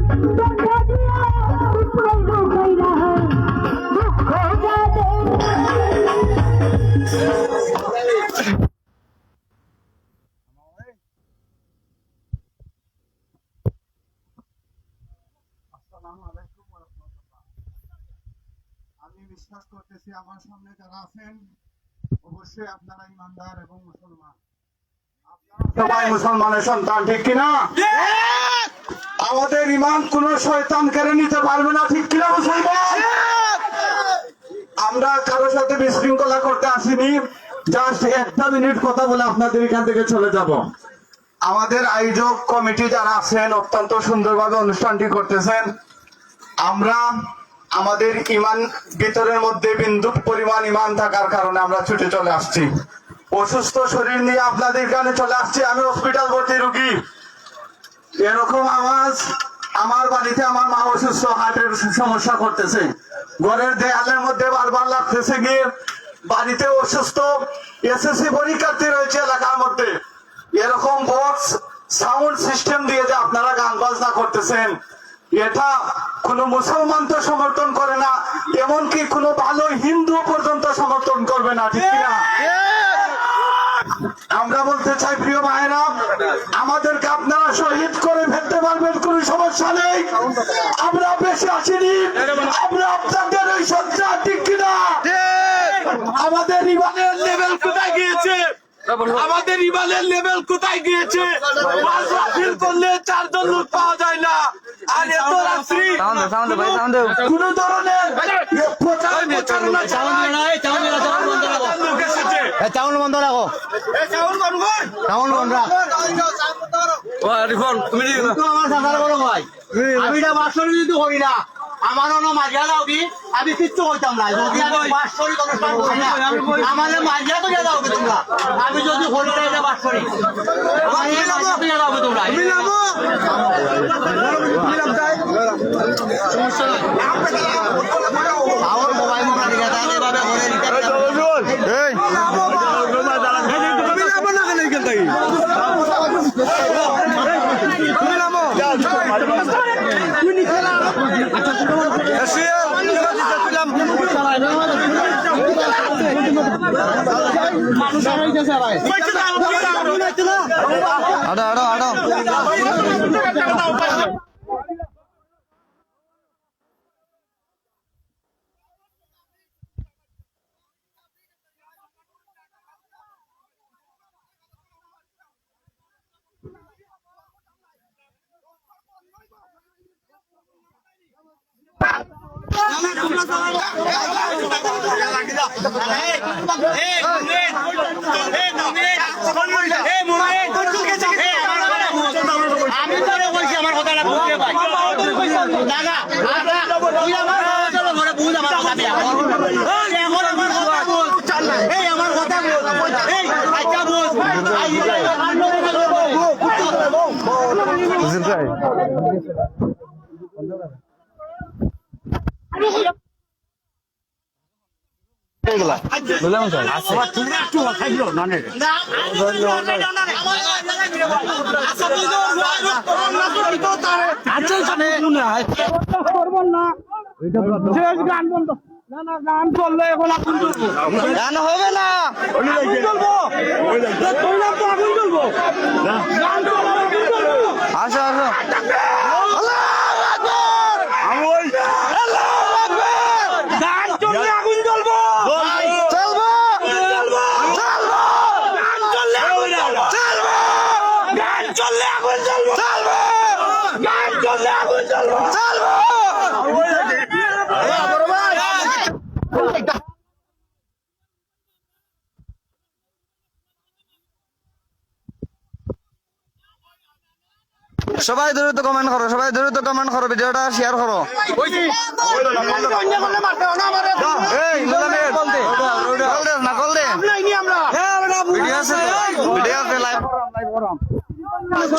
আমি বিশ্বাস করতেছি আমার সামনে যারা আছেন অবশ্যই আপনারা ইমানদার এবং মুসলমান। সবাই মুসলমানের সন্তান, ঠিক কিনা? আমাদের ইমান কোন শয়তান কেড়ে নিতে পারবে না, ঠিক কিনা মুসলমান? আমরা কারোর সাথে বিশৃঙ্খলা করতে আসিনি, জাস্ট একটা মিনিট কথা বলে আপনাদের এখান থেকে চলে যাব। আমাদের আয়োজক কমিটি যারা আছেন অত্যন্ত সুন্দরভাবে অনুষ্ঠানটি করতেছেন। আমরা আমাদের ইমান ভিতরের মধ্যে বিন্দু পরিমাণ ইমান থাকার কারণে আমরা ছুটে চলে আসছি, অসুস্থ শরীর নিয়ে আপনাদের এখানে চলে আসছি। আমি হসপিটাল ভর্তি রোগী। এরকম আওয়াজ আমার বাড়িতে, আমার মা অসুস্থ, হার্টের সমস্যা করতেছে, ঘরের দেয়ালের মধ্যে বারবার লাগতেছে, গিয়ে বাড়িতে অসুস্থ এসএসসি পরীক্ষার্থী রয়েছে এলাকার মধ্যে। এরকম বক্স সাউন্ড সিস্টেম দিয়ে যে আপনারা গান বাজনা করতেছেন, এটা কোন মুসলমান তো সমর্থন করে না, এমনকি কোন ভালো হিন্দু পর্যন্ত সমর্থন করবে না, ঠিক কিনা? আমরা বলতে চাই প্রিয় ভাইরা, আমাদেরকে আপনারা শহীদ করে ফেলতে পারবেন, কোন সমস্যা নেই। আমরা বেশি আসিনি, আমরা আপনাদের ওই সন্তান, ঠিক কিনা? আমাদের ইমানের লেভেল কোথায় গিয়েছে? আমাদের ইমানের লেভেল কোথায় গিয়েছে? করলে 4 জন লোক পাওয়া যায় না, আর এত রাত্রি কোন ধরনের চাউল বন্ধ রাখো, আমি বাসরি যদি করি না, আমার মাঝিয়া যাও কি আমি কিচ্ছু হইতাম না। যদি আমি বাসরি অনুষ্ঠান করি না, আমাদের মাঝিয়া তো যাও কি তোমরা? আমি যদি হরি না বাসরি যাও কি তোমরা? মোবাইল এভাবে গান করলে এখন আগুন জ্বলবো, গান হবে না, আগুন জ্বলবো, আগুন জ্বলবো, আসো আসো। গান চললে আগুন জ্বলবো, চলবো গান চললে আগুন জ্বলবো, গান চললে আগুন জ্বলবো, গান চললে আগুন জ্বলবো। সবাই দ্রুত কমেন্ট করো, সবাই দ্রুত কমেন্ট করো, ভিডিওটা শেয়ার করো।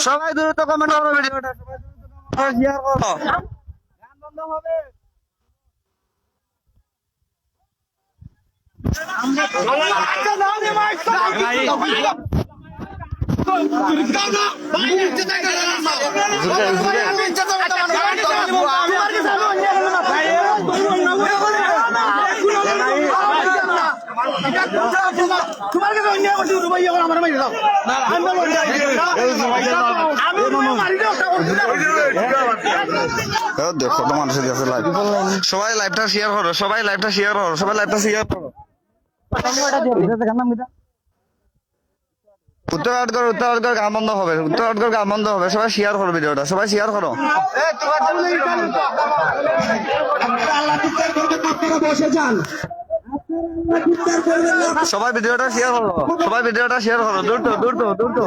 সবাই দ্রুত কমেন্ট করো, ভিডিওটা শেয়ার করো। আমরা তোমার কাছে অন্যায় করছি রুবাই এখন আমার মারি দাও আমি বলবো আমি মারি দাও দেখো তো মানুষের কাছে লাইভ সবাই লাইভটা শেয়ার করো সবাই লাইভটা শেয়ার করো সবাই লাইভটা শেয়ার করো উত্তর গান বন্ধ হবে উত্তর গান বন্ধ হবে সবাই শেয়ার করো ভিডিওটা সবাই শেয়ার করো সবাই ভিডিওটা শেয়ার করো সবাই ভিডিওটা শেয়ার করো দূর তো